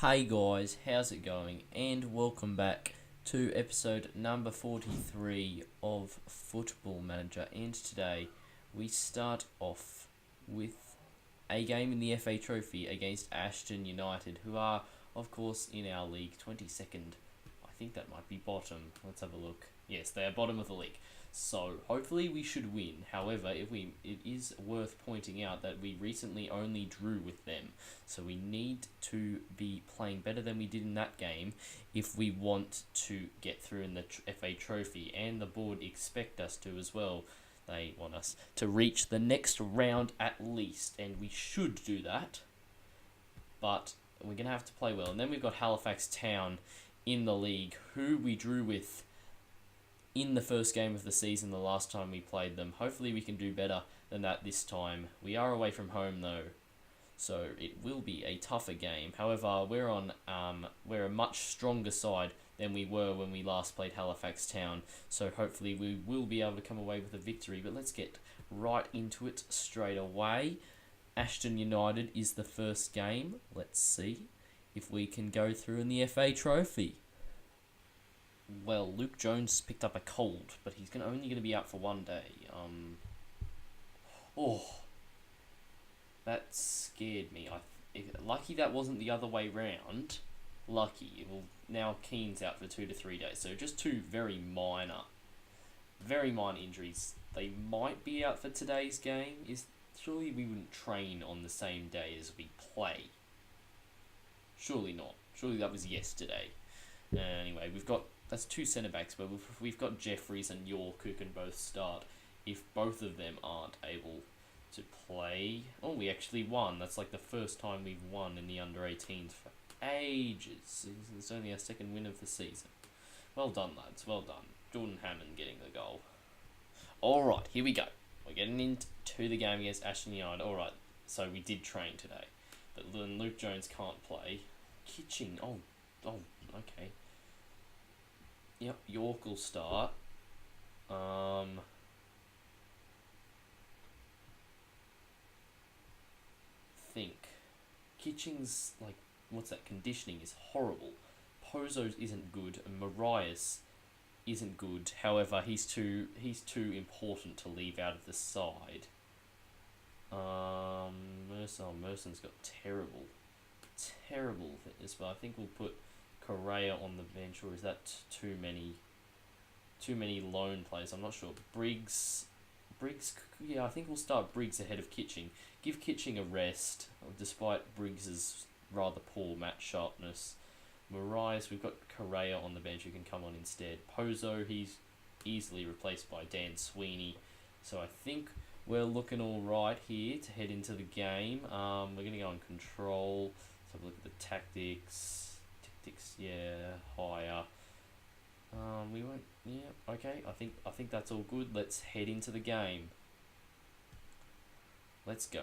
Hey guys, how's it going? And welcome back to episode number 43 of Football Manager. And today we start off with a game in the FA Trophy against Ashton United, who are, of course, in our league 22nd. I think that might be bottom. Let's have a look. Yes, they are bottom of the league. So hopefully we should win. However, it is worth pointing out that we recently only drew with them. So we need to be playing better than we did in that game if we want to get through in the FA Trophy. And the board expect us to as well. They want us to reach the next round at least. And we should do that. But we're going to have to play well. And then we've got Halifax Town in the league, who we drew with in the first game of the season the last time we played them. Hopefully we can do better than that this time. We are away from home though, so it will be a tougher game. However, we're a much stronger side than we were when we last played Halifax Town, so hopefully we will be able to come away with a victory. But let's get right into it straight away. Ashton United is the first game. Let's see if we can go through in the FA Trophy. Well, Luke Jones picked up a cold, but he's only going to be out for one day. That scared me. Lucky that wasn't the other way round. Lucky. Well, now Keane's out for 2 to 3 days. So just two very minor injuries. They might be out for today's game. Surely we wouldn't train on the same day as we play. Surely not. Surely that was yesterday. Anyway, that's two centre-backs, but we've got Jeffries and York who can both start if both of them aren't able to play. Oh, we actually won. That's like the first time we've won in the under-18s for ages. It's only our second win of the season. Well done, lads. Well done. Jordan Hammond getting the goal. Alright, here we go. We're getting into the game against Ashton United. Alright, so we did train today. But then Luke Jones can't play. Kitching. Oh, okay. Yep, York will start. Think. Kitching's, what's that? Conditioning is horrible. Pozo's isn't good, and Marias isn't good. However, he's too important to leave out of the side. Merson's got terrible fitness, but I think we'll put Correa on the bench, or is that too many lone players? I'm not sure. Briggs, yeah, I think we'll start Briggs ahead of Kitching. Give Kitching a rest, despite Briggs's rather poor match sharpness. Marias, we've got Correa on the bench who can come on instead. Pozo, he's easily replaced by Dan Sweeney. So I think we're looking all right here to head into the game. We're going to go on control. Let's have a look at the tactics. Yeah, higher. We won't. Yeah, okay. I think that's all good. Let's head into the game. Let's go.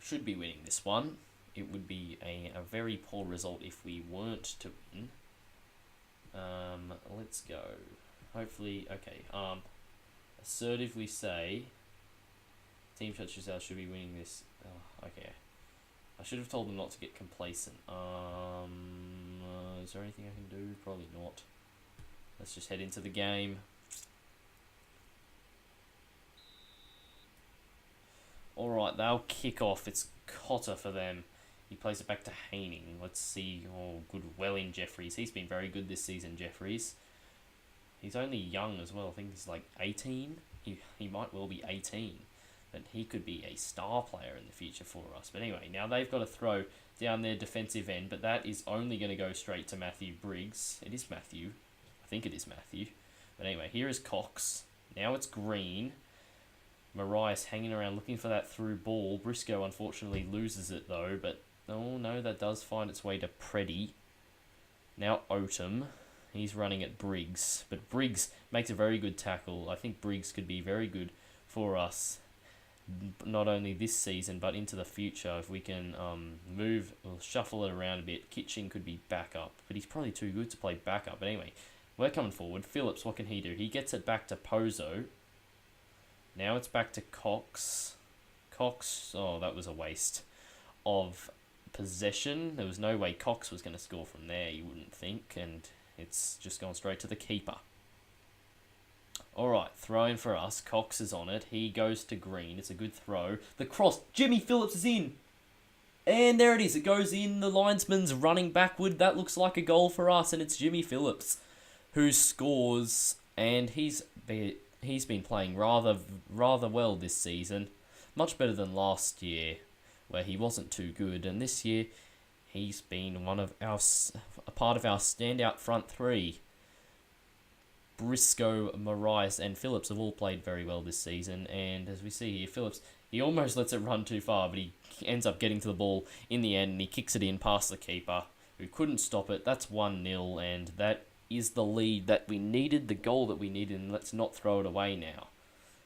Should be winning this one. It would be a very poor result if we weren't to win. Let's go. Hopefully, okay. Assertively say, team such as ours should be winning this. Okay. I should have told them not to get complacent. Is there anything I can do? Probably not. Let's just head into the game. Alright, they'll kick off. It's Cotter for them. He plays it back to Haining. Let's see. Oh, good. Well in Jeffries. He's been very good this season, Jeffries. He's only young as well. I think he's like 18. He might well be 18. But he could be a star player in the future for us. But anyway, now they've got to throw down their defensive end, but that is only going to go straight to Matthew Briggs. It is Matthew. I think it is Matthew. But anyway, here is Cox. Now it's Green. Marias hanging around looking for that through ball. Briscoe unfortunately loses it though, but oh no, that does find its way to Preddy. Now Oldham. He's running at Briggs, but Briggs makes a very good tackle. I think Briggs could be very good for us, not only this season, but into the future. If we can move or shuffle it around a bit, Kitching could be backup, but he's probably too good to play backup. But anyway, we're coming forward. Phillips, what can he do? He gets it back to Pozo. Now it's back to Cox. Oh, that was a waste of possession. There was no way Cox was going to score from there, you wouldn't think, and it's just gone straight to the keeper. Alright, throw in for us. Cox is on it. He goes to Green. It's a good throw. The cross. Jimmy Phillips is in. And there it is. It goes in. The linesman's running backward. That looks like a goal for us, and it's Jimmy Phillips who scores, and he's been playing rather well this season. Much better than last year, where he wasn't too good, and this year he's been a part of our standout front three. Briscoe, Marais, and Phillips have all played very well this season, and as we see here, Phillips, he almost lets it run too far, but he ends up getting to the ball in the end, and he kicks it in past the keeper, who couldn't stop it. That's 1-0, and that is the lead that we needed, the goal that we needed, and let's not throw it away now.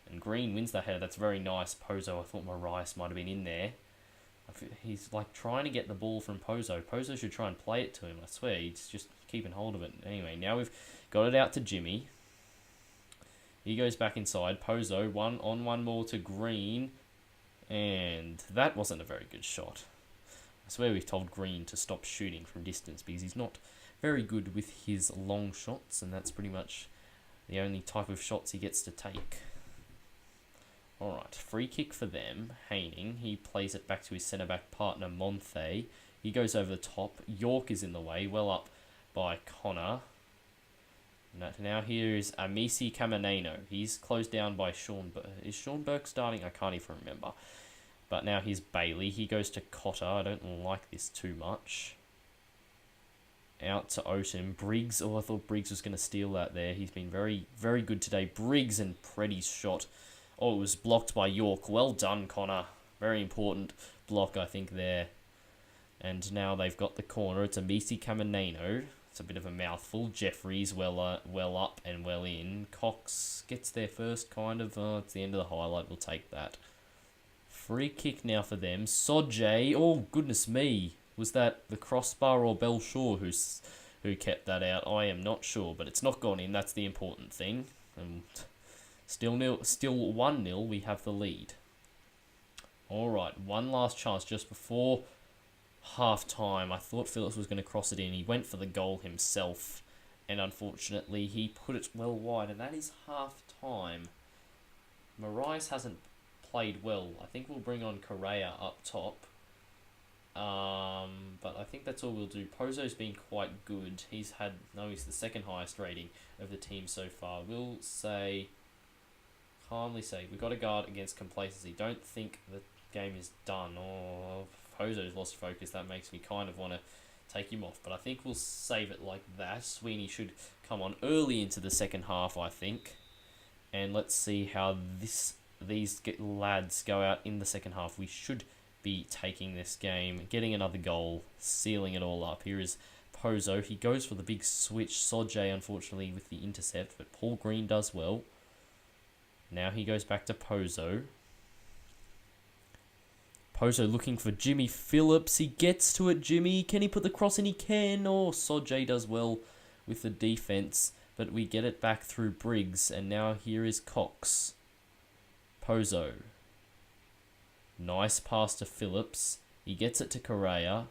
And Green wins the header. That's very nice. Pozo, I thought Marais might have been in there. He's like trying to get the ball from Pozo. Pozo should try and play it to him, I swear. He's just keeping hold of it. Anyway, now we've got it out to Jimmy. He goes back inside. Pozo, one more to Green. And that wasn't a very good shot. I swear we've told Green to stop shooting from distance because he's not very good with his long shots, and that's pretty much the only type of shots he gets to take. Alright, free kick for them. Haining, he plays it back to his centre-back partner, Monthe. He goes over the top. York is in the way, well up by Connor. Now here is Amisi Camineno. He's closed down by Sean Burke. Is Sean Burke starting? I can't even remember. But now here's Bailey. He goes to Cotter. I don't like this too much. Out to Ocean. Briggs. Oh, I thought Briggs was going to steal that there. He's been very, very good today. Briggs and Preddy's shot. Oh, it was blocked by York. Well done, Connor. Very important block, I think, there. And now they've got the corner. It's Amisi Camineno. It's a bit of a mouthful. Jeffries well up and well in. Cox gets there first, kind of. It's the end of the highlight. We'll take that. Free kick now for them. Sodjay. Oh, goodness me. Was that the crossbar or Belshaw who kept that out? I am not sure, but it's not gone in. That's the important thing. And still 1-0. We have the lead. All right, one last chance just before half-time. I thought Phillips was going to cross it in. He went for the goal himself, and unfortunately he put it well wide, and that is half-time. Marais hasn't played well. I think we'll bring on Correa up top. But I think that's all we'll do. Pozo's been quite good. He's the second highest rating of the team so far. We'll calmly say, we've got to guard against complacency. Don't think the game is done. Oh, Pozo's lost focus. That makes me kind of want to take him off. But I think we'll save it like that. Sweeney should come on early into the second half, I think. And let's see how these lads go out in the second half. We should be taking this game, getting another goal, sealing it all up. Here is Pozo. He goes for the big switch. Sodjay, unfortunately, with the intercept, but Paul Green does well. Now he goes back to Pozo. Pozo looking for Jimmy Phillips. He gets to it, Jimmy. Can he put the cross in? He can. Oh, Sodjay does well with the defense, but we get it back through Briggs, and now here is Cox. Pozo. Nice pass to Phillips. He gets it to Correa.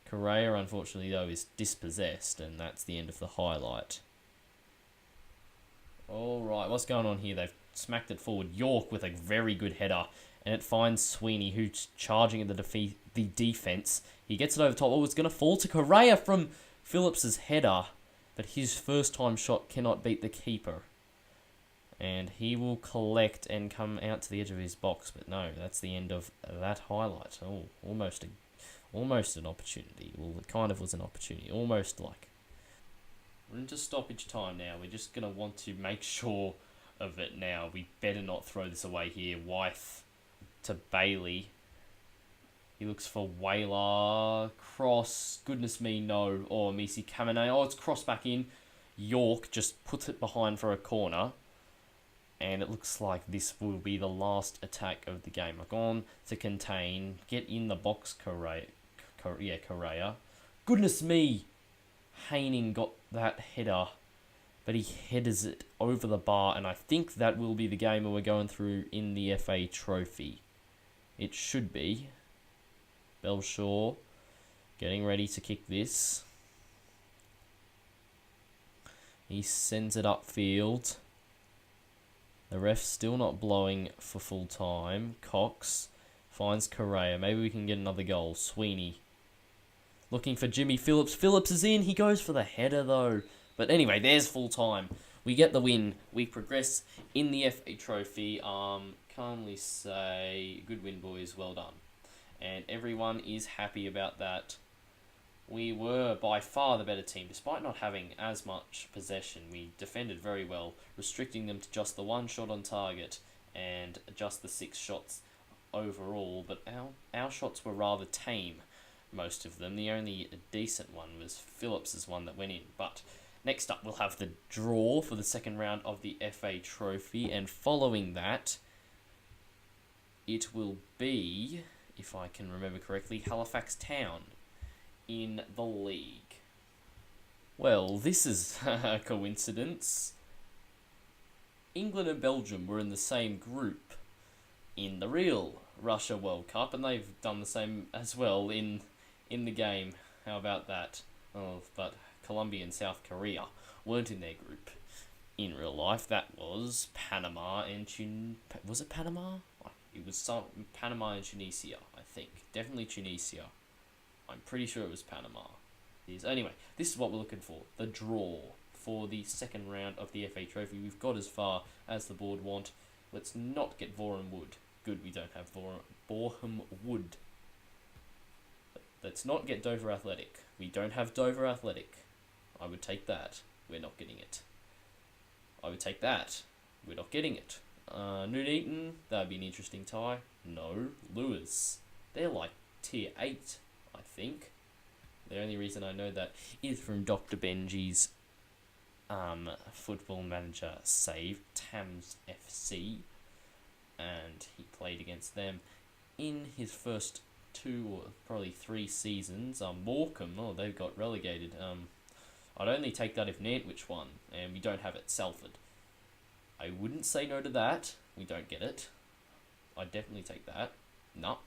Correa, unfortunately, though, is dispossessed, and that's the end of the highlight. Alright, what's going on here? They've smacked it forward. York with a very good header, and it finds Sweeney, who's charging at the defense. He gets it over top. Oh, it's going to fall to Correa from Phillips's header, but his first-time shot cannot beat the keeper. And he will collect and come out to the edge of his box. But no, that's the end of that highlight. Oh, almost an opportunity. Well, it kind of was an opportunity. Almost like. We're into stoppage time now. We're just going to want to make sure of it now. We better not throw this away here. Wythe to Bailey. He looks for Whaler. Cross. Goodness me, no. Oh, Misi Kamene. Oh, it's crossed back in. York just puts it behind for a corner. And it looks like this will be the last attack of the game. I've gone to contain. Get in the box, Correa. Goodness me. Haining got that header. But he headers it over the bar. And I think that will be the game where we're going through in the FA Trophy. It should be. Belshaw getting ready to kick this. He sends it upfield. The ref's still not blowing for full time. Cox finds Correa. Maybe we can get another goal. Sweeney looking for Jimmy Phillips. Phillips is in. He goes for the header though. But anyway, there's full time. We get the win. We progress in the FA Trophy. Can only say good win, boys. Well done. And everyone is happy about that. We were by far the better team, despite not having as much possession. We defended very well, restricting them to just the one shot on target and just the 6 shots overall. But our shots were rather tame, most of them. The only decent one was Phillips's one that went in. But next up, we'll have the draw for the second round of the FA Trophy, and following that, it will be, if I can remember correctly, Halifax Town in the league. Well, this is a coincidence. England and Belgium were in the same group in the real Russia World Cup, and they've done the same as well in the game. How about that? Oh, but Colombia and South Korea weren't in their group in real life. That was Panama and was it Panama? It was Panama and Tunisia, I think. Definitely Tunisia. I'm pretty sure it was Panama. Anyway, this is what we're looking for. The draw for the second round of the FA Trophy. We've got as far as the board want. Let's not get Boreham Wood. Good, we don't have Boreham Wood. Let's not get Dover Athletic. We don't have Dover Athletic. I would take that. We're not getting it. I would take that. We're not getting it. Nuneaton, that'd be an interesting tie. No. Lewis. They're like tier 8, I think. The only reason I know that is from Dr. Benji's Football Manager save, Thames FC. And he played against them in his first 2 or probably 3 seasons. Morecambe, they've got relegated. I'd only take that if Nantwich won, and we don't have it. Salford. I wouldn't say no to that. We don't get it. I'd definitely take that. No.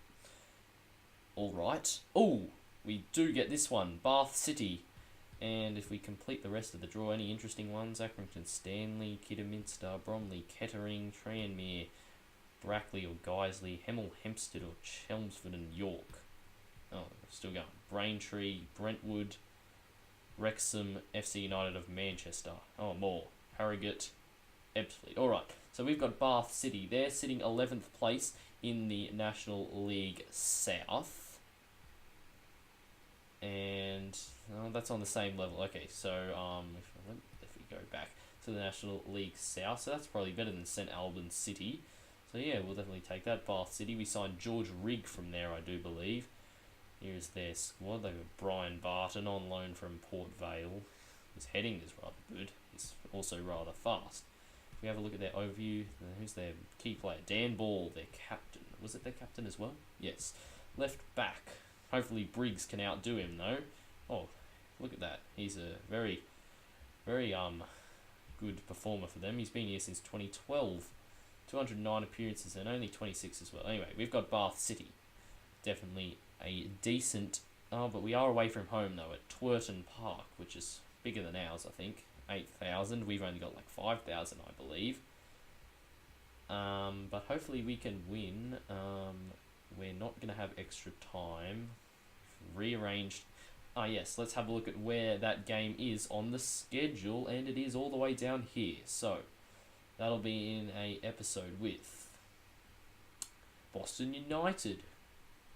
Alright. Oh, we do get this one. Bath City. And if we complete the rest of the draw, any interesting ones? Accrington, Stanley, Kidderminster, Bromley, Kettering, Tranmere, Brackley or Guiseley, Hemel Hempstead or Chelmsford and York. Oh, still going. Braintree, Brentwood, Wrexham, FC United of Manchester. Oh, more. Harrogate, Ebbsfleet. Alright, so we've got Bath City. They're sitting 11th place in the National League South. And that's on the same level. Okay, so if we go back to the National League South, so that's probably better than St Albans City. So yeah, we'll definitely take that. Bath City. We signed George Rigg from there, I do believe. Here's their squad. They've got Brian Barton on loan from Port Vale. His heading is rather good. He's also rather fast. If we have a look at their overview, who's their key player? Dan Ball, their captain. Was it their captain as well? Yes. Left back. Hopefully Briggs can outdo him though. Oh, look at that. He's a very, very good performer for them. He's been here since 2012. 209 appearances and only 26 as well. Anyway, we've got Bath City. Definitely a decent... Oh, but we are away from home though at Twerton Park, which is bigger than ours, I think. 8,000. We've only got like 5,000, I believe. But hopefully we can win. We're not going to have extra time. Rearranged. Ah, yes, let's have a look at where that game is on the schedule, and it is all the way down here. So, that'll be in a episode with Boston United,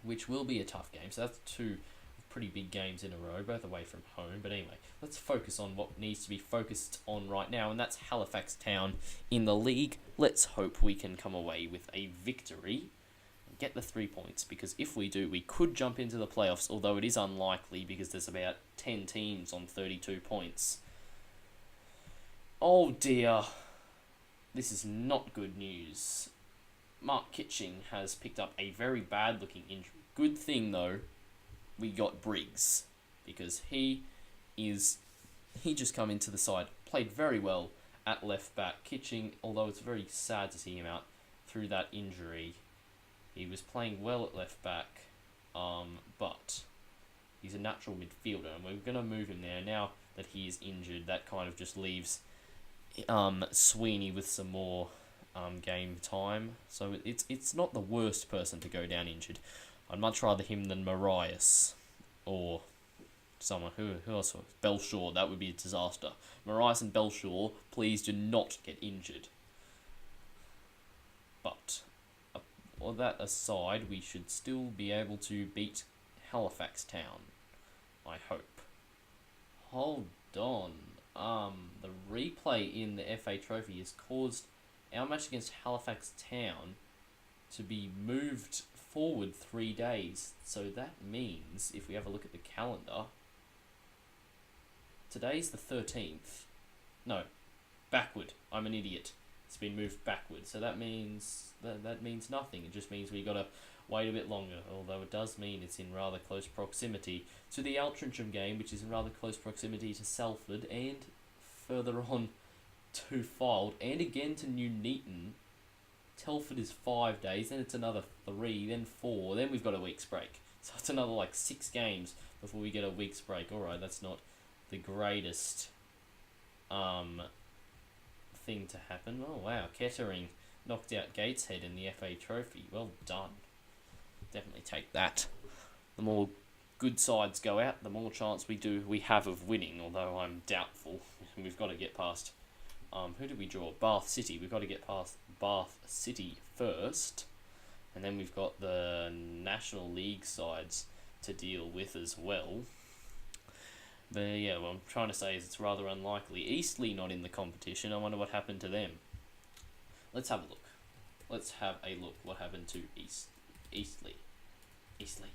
which will be a tough game. So that's 2 pretty big games in a row, both away from home. But anyway, let's focus on what needs to be focused on right now, and that's Halifax Town in the league. Let's hope we can come away with a victory and get the 3 points, because if we do, we could jump into the playoffs, although it is unlikely because there's about 10 teams on 32 points. Oh dear. This is not good news. Mark Kitching has picked up a very bad looking injury. Good thing though, we got Briggs, because he just come into the side, played very well at left back. Kitching, although it's very sad to see him out through that injury, he was playing well at left back, But he's a natural midfielder, and we're going to move him there. Now that he is injured, that kind of just leaves Sweeney with some more game time. So it's not the worst person to go down injured. I'd much rather him than Marias or someone who else? Belshaw. That would be a disaster. Marias and Belshaw, please do not get injured. But all that aside, we should still be able to beat Halifax Town, I hope. Hold on. The replay in the FA Trophy has caused our match against Halifax Town to be moved forward 3 days. So that means, if we have a look at the calendar, today's the 13th. No, backward. I'm an idiot. It's been moved backward. So that means that means nothing. It just means we gotta wait a bit longer. Although it does mean it's in rather close proximity to the Altrincham game, which is in rather close proximity to Salford, and further on to Fylde, and again to New Neaton. Telford is 5 days, then it's another 3, then 4, then we've got a week's break. So it's another 6 games before we get a week's break. Alright, that's not the greatest thing to happen. Oh wow, Kettering knocked out Gateshead in the FA Trophy. Well done. Definitely take that. The more good sides go out, the more chance we have of winning, although I'm doubtful. We've got to get past who did we draw? Bath City. We've got to get past Bath City first, and then we've got the National League sides to deal with as well. But yeah, what I'm trying to say is it's rather unlikely. Eastleigh not in the competition. I wonder what happened to them. Let's have a look. Let's have a look. What happened to Eastleigh? Eastleigh.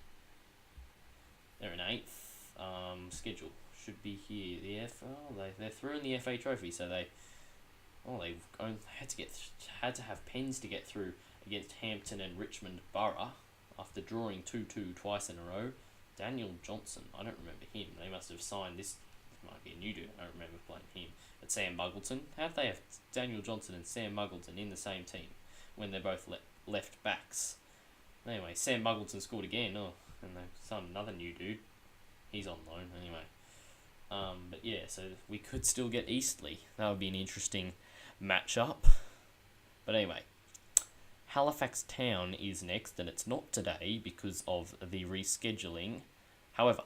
They're in 8th. Schedule should be here. They're through in the FA Trophy, so they had to have pens to get through against Hampton and Richmond Borough after drawing 2-2 twice in a row. Daniel Johnson, I don't remember him. They must have signed this. Might be a new dude. I don't remember playing him. But Sam Muggleton. How do they have Daniel Johnson and Sam Muggleton in the same team when they're both left backs? Anyway, Sam Muggleton scored again. Oh, and they signed another new dude. He's on loan anyway. But yeah, so we could still get Eastleigh. That would be an interesting matchup. But anyway, Halifax Town is next, and it's not today because of the rescheduling. However,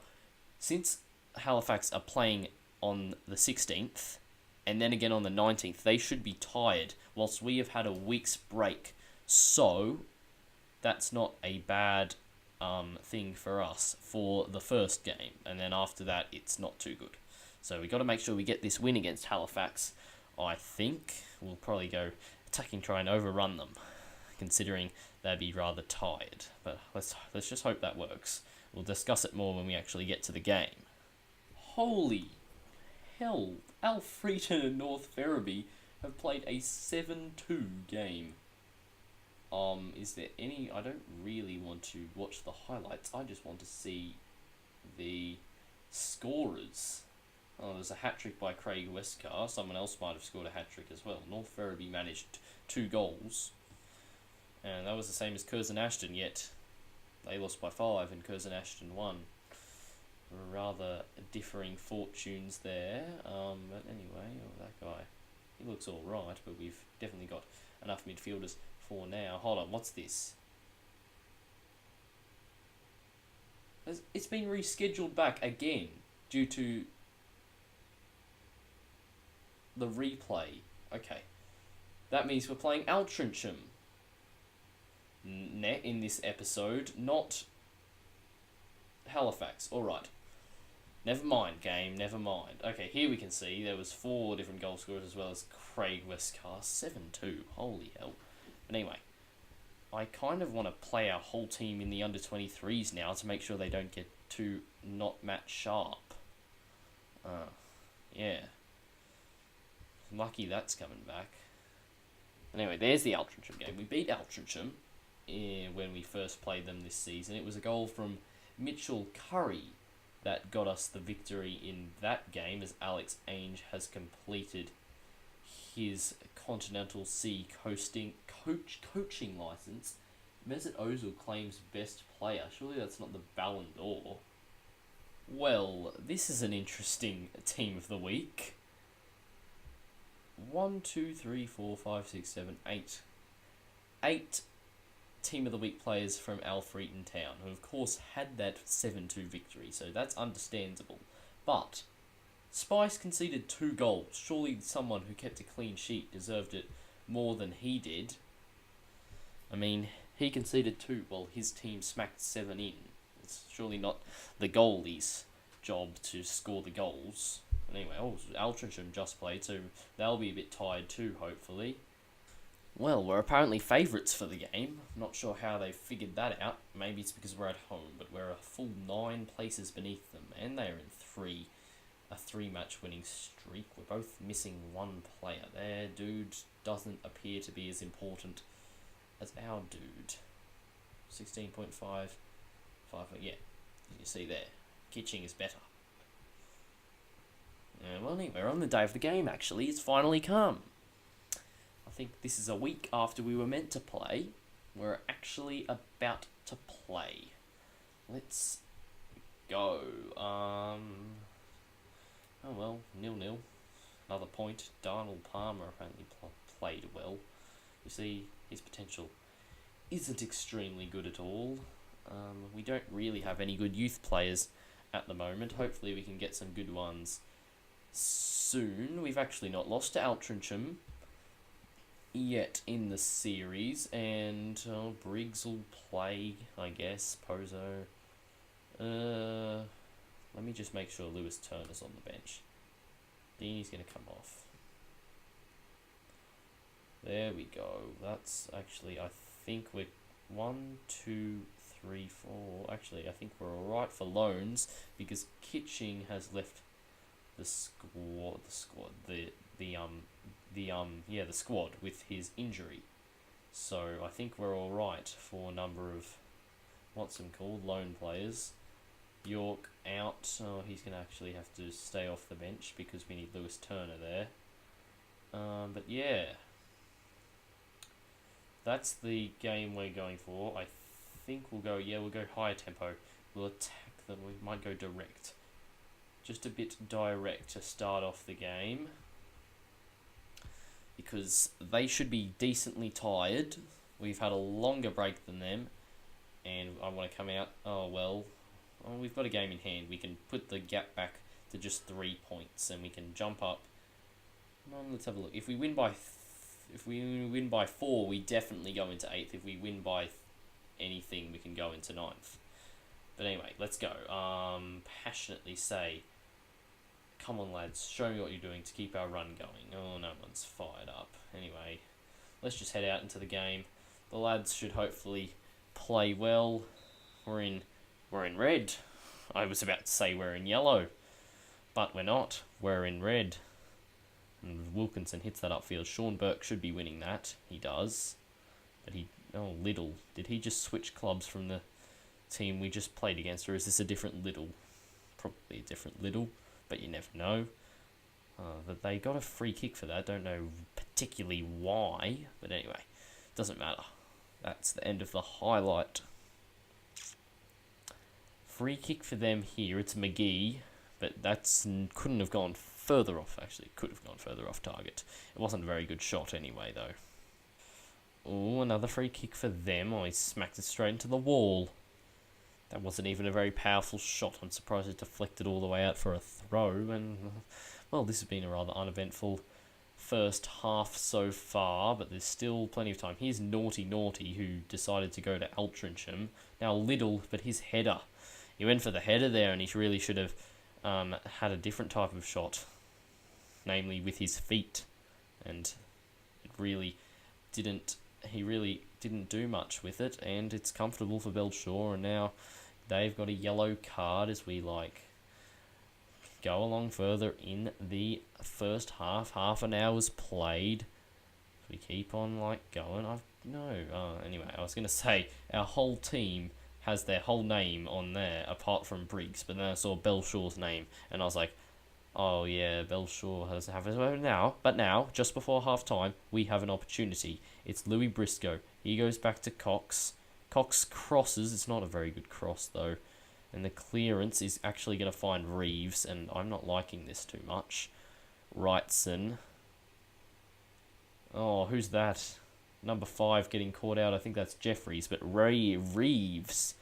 since Halifax are playing on the 16th and then again on the 19th, they should be tired whilst we have had a week's break. So that's not a bad thing for us for the first game, and then after that it's not too good. So we got to make sure we get this win against Halifax. I think we'll probably go attacking, try and overrun them, considering they'd be rather tired. But let's just hope that works. We'll discuss it more when we actually get to the game. Holy hell! Alfreton and North Ferriby have played a 7-2 game. Is there any... I don't really want to watch the highlights. I just want to see the scorers. Oh, there's a hat-trick by Craig Westcar. Someone else might have scored a hat-trick as well. North Ferriby managed 2 goals. And that was the same as Curzon Ashton, yet they lost by 5 and Curzon Ashton won. Rather differing fortunes there. But anyway, that guy, he looks alright, but we've definitely got enough midfielders for now. Hold on, what's this? It's been rescheduled back again due to the replay. Okay. That means we're playing Altrincham in this episode, not Halifax. Alright. Never mind, game, never mind. Okay, here we can see there was 4 different goal scorers as well as Craig Westcar. 7-2. Holy hell. But anyway, I kind of want to play our whole team in the under-23s now to make sure they don't get too not match sharp. Yeah. Lucky that's coming back. Anyway, there's the Altrincham game. We beat Altrincham when we first played them this season. It was a goal from Mitchell Curry that got us the victory in that game, as Alex Ainge has completed his Continental C coaching license Mesut Ozil claims best player. Surely that's not the Ballon d'Or. Well, this is an interesting team of the week. 1, 2, 3, 4, 5, 6, 7, 8. 8 team of the week players from Altrincham Town, who of course had that 7-2 victory, so that's understandable. But Spice conceded 2 goals. Surely someone who kept a clean sheet deserved it more than he did. I mean, he conceded 2 while his team smacked 7 in. It's surely not the goalie's job to score the goals. Anyway, Altrincham just played, so they'll be a bit tired too, hopefully. Well, we're apparently favourites for the game. Not sure how they figured that out. Maybe it's because we're at home, but we're a full 9 places beneath them, and they're in a 3-match winning streak. We're both missing 1 player. Their dude doesn't appear to be as important as our dude. 16.5, 5, yeah, you see there. Kitching is better. Well, anyway, we're on the day of the game, actually. It's finally come. I think this is a week after we were meant to play. We're actually about to play. Let's go. Oh, well, 0-0. Another point. Darnell Palmer apparently played well. You see, his potential isn't extremely good at all. We don't really have any good youth players at the moment. Hopefully we can get some good ones soon. We've actually not lost to Altrincham yet in the series, and Briggs will play, I guess. Pozo. Let me just make sure Lewis Turner's on the bench. Deeney's going to come off. There we go. That's actually, I think we're 1, 2, 3, 4. Actually, I think we're alright for loans because Kitching has left the squad with his injury. So I think we're alright for a number of what's them called, loan players. York out, so he's gonna actually have to stay off the bench because we need Lewis Turner there. But yeah, that's the game we're going for. I think we'll go higher tempo. We'll attack them. We might go direct. Just a bit direct to start off the game. Because they should be decently tired. We've had a longer break than them. And I want to come out, we've got a game in hand. We can put the gap back to just 3 points. And we can jump up. Let's have a look. If we win by 4, we definitely go into 8th. If we win by anything, we can go into 9th. But anyway, let's go. Passionately say, come on lads, show me what you're doing to keep our run going. Oh, no one's fired up. Anyway, let's just head out into the game. The lads should hopefully play well. We're in red. I was about to say we're in yellow, but we're not. We're in red. And Wilkinson hits that upfield. Sean Burke should be winning that. He does. But Liddle. Did he just switch clubs from the team we just played against, or is this a different Liddle? Probably a different Liddle, but you never know. But they got a free kick for that. Don't know particularly why, but anyway, doesn't matter. That's the end of the highlight. Free kick for them here. It's McGee, but couldn't have gone further off. Actually, could have gone further off target. It wasn't a very good shot anyway, though. Oh, another free kick for them. Oh, he smacked it straight into the wall. That wasn't even a very powerful shot. I'm surprised it deflected all the way out for a throw. And, well, this has been a rather uneventful first half so far, but there's still plenty of time. Here's Naughty, who decided to go to Altrincham. Now Liddle, but his header. He went for the header there, and he really should have had a different type of shot, namely with his feet. And it really didn't. He really didn't do much with it, and it's comfortable for Belshaw, and now they've got a yellow card as we go along further in the first half. Half an hour's played. We keep on going. Anyway, I was going to say our whole team has their whole name on there apart from Briggs, but then I saw Belshaw's name and I was like, oh yeah, Belshaw has it now. But now, just before half time, we have an opportunity. It's Louis Briscoe. He goes back to Cox. Cox crosses. It's not a very good cross, though. And the clearance is actually going to find Reeves, and I'm not liking this too much. Wrightson. Oh, who's that? Number 5 getting caught out. I think that's Jeffries, but Reeves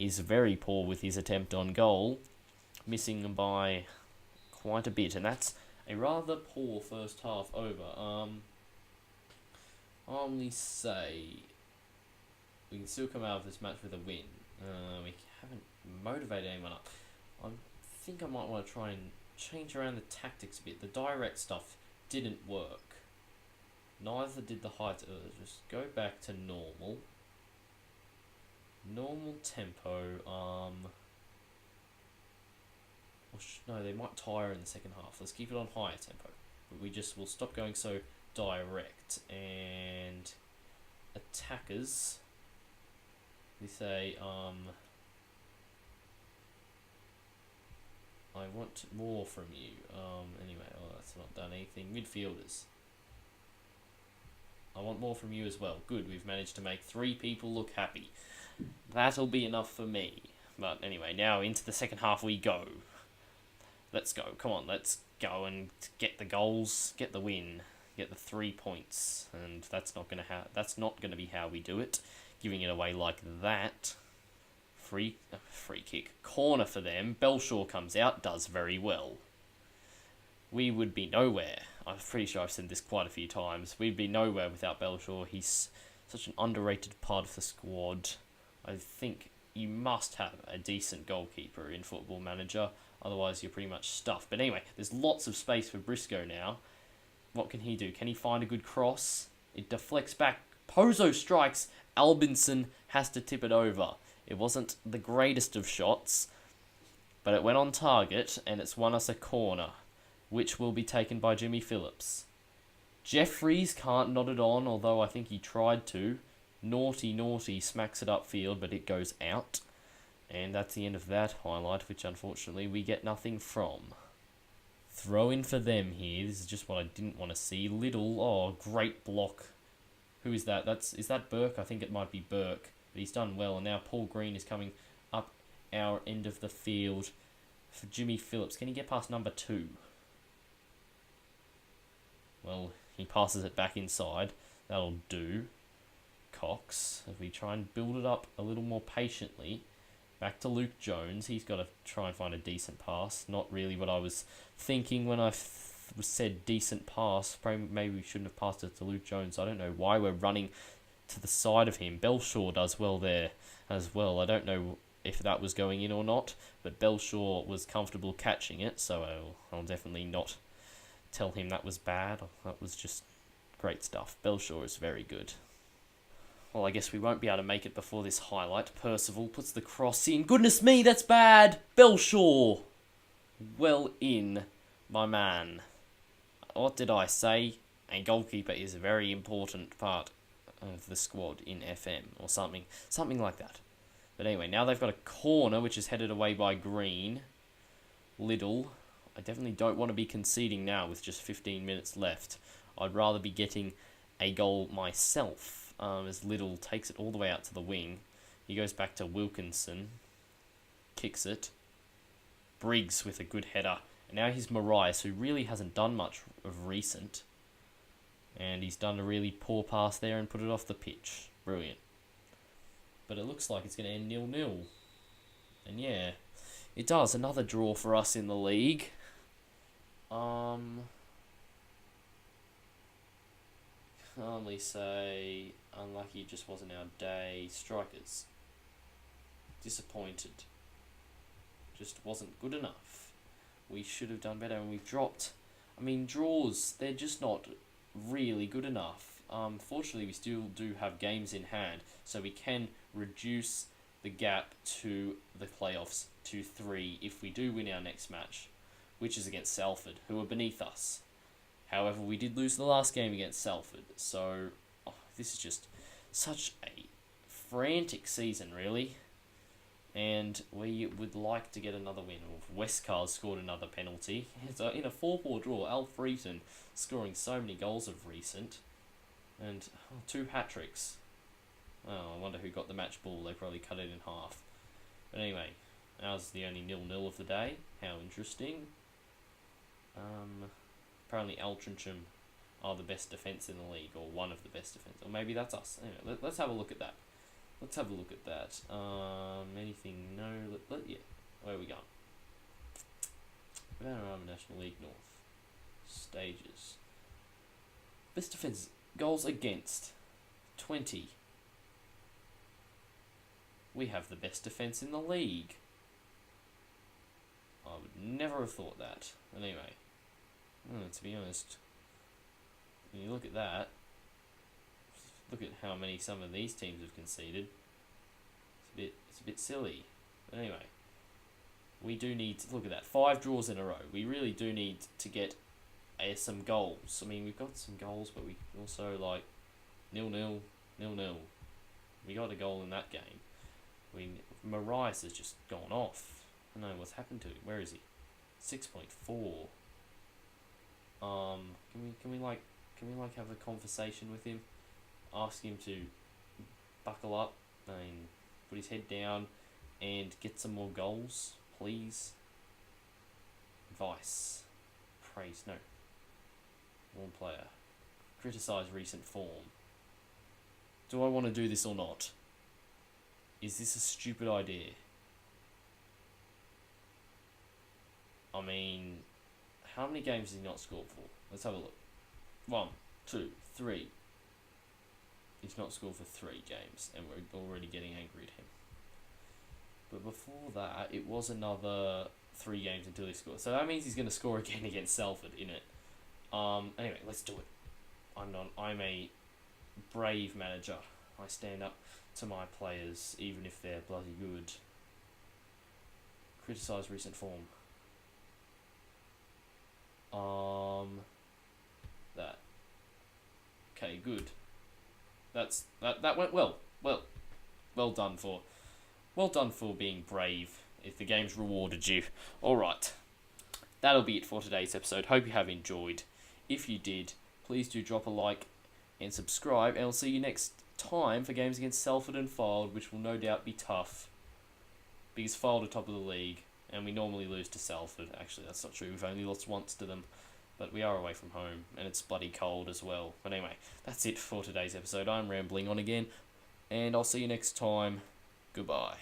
is very poor with his attempt on goal, missing by quite a bit, and that's a rather poor first half over. I'll only say we can still come out of this match with a win. We haven't motivated anyone up. I think I might want to try and change around the tactics a bit. The direct stuff didn't work. Neither did the height. Just go back to normal. Normal tempo. No, they might tire in the second half. Let's keep it on higher tempo. But we'll stop going so direct. And attackers, we say, I want more from you. Anyway, that's not done anything. Midfielders, I want more from you as well. Good, we've managed to make 3 people look happy. That'll be enough for me. But anyway, now into the second half we go. Let's go. Come on, let's go and get the goals, get the win, get the 3 points. And that's not gonna be how we do it. Giving it away like that. Free kick. Corner for them. Belshaw comes out, does very well. We would be nowhere. I'm pretty sure I've said this quite a few times. We'd be nowhere without Belshaw. He's such an underrated part of the squad. I think you must have a decent goalkeeper in Football Manager. Otherwise, you're pretty much stuffed. But anyway, there's lots of space for Briscoe now. What can he do? Can he find a good cross? It deflects back. Pozo strikes. Albinson has to tip it over. It wasn't the greatest of shots, but it went on target, and it's won us a corner, which will be taken by Jimmy Phillips. Jeffries can't nod it on, although I think he tried to. Naughty smacks it upfield, but it goes out. And that's the end of that highlight, which unfortunately we get nothing from. Throw in for them here. This is just what I didn't want to see. Little, oh, great block. Who is that? Is that Burke? I think it might be Burke. But he's done well, and now Paul Green is coming up our end of the field for Jimmy Phillips. Can he get past number 2? Well, he passes it back inside. That'll do. Cox, if we try and build it up a little more patiently. Back to Luke Jones. He's got to try and find a decent pass. Not really what I was thinking when I said decent pass. Maybe we shouldn't have passed it to Luke Jones. I don't know why we're running to the side of him. Belshaw does well there as well. I don't know if that was going in or not, but Belshaw was comfortable catching it, so I'll definitely not tell him that was bad. That was just great stuff. Belshaw is very good. Well, I guess we won't be able to make it before this highlight. Percival puts the cross in. Goodness me, that's bad! Belshaw! Well in, my man. What did I say? A goalkeeper is a very important part of the squad in FM, or something like that. But anyway, now they've got a corner, which is headed away by Green. Little. I definitely don't want to be conceding now with just 15 minutes left. I'd rather be getting a goal myself. As Little takes it all the way out to the wing. He goes back to Wilkinson. Kicks it. Briggs with a good header. And now here's Marias, who really hasn't done much of recent. And he's done a really poor pass there and put it off the pitch. Brilliant. But it looks like it's going to end 0-0. And yeah, it does. Another draw for us in the league. Can only say unlucky it just wasn't our day. Strikers. Disappointed. Just wasn't good enough. We should have done better, and we've dropped. I mean, draws, they're just not really good enough. Fortunately, we still do have games in hand, so we can reduce the gap to the playoffs to 3 if we do win our next match, which is against Salford, who are beneath us. However, we did lose the last game against Salford, so this is just such a frantic season, really. And we would like to get another win. Westcar's scored another penalty. So in a 4-4 draw, Alfreton scoring so many goals of recent. And 2 hat-tricks. Oh, I wonder who got the match ball. They probably cut it in half. But anyway, ours is the only 0-0 of the day. How interesting. Apparently Altrincham are the best defence in the league, or one of the best defence. Or maybe that's us. Anyway, let's have a look at that. Anything? No. Yeah. Where are we going? Panorama National League North. Stages. Best defence. Goals against. 20. We have the best defence in the league. I would never have thought that. But anyway. To be honest, when you look at that, look at how many some of these teams have conceded. It's a bit silly. But anyway, we do need to look at that. 5 draws in a row. We really do need to get some goals. I mean, we've got some goals, but we also 0-0, 0-0. We got a goal in that game. Marias has just gone off. I don't know what's happened to him. Where is he? 6.4. Can we have a conversation with him? Ask him to buckle up and put his head down and get some more goals, please. Advice. Praise. No. One player. Criticise recent form. Do I want to do this or not? Is this a stupid idea? I mean, how many games has he not scored for? Let's have a look. 1, 2, 3. He's not scored for 3 games, and we're already getting angry at him. But before that, it was another 3 games until he scored. So that means he's going to score again against Salford, innit? Anyway, let's do it. I'm a brave manager. I stand up to my players, even if they're bloody good. Criticise recent form. That. Okay, good. That went well. Well done for being brave. If the game's rewarded you. Alright. That'll be it for today's episode. Hope you have enjoyed. If you did, please do drop a like and subscribe, and I'll see you next time for games against Salford and Fylde, which will no doubt be tough. Because Fylde are top of the league, and we normally lose to Salford. Actually, that's not true. We've only lost once to them. But we are away from home, and it's bloody cold as well. But anyway, that's it for today's episode. I'm rambling on again, and I'll see you next time. Goodbye.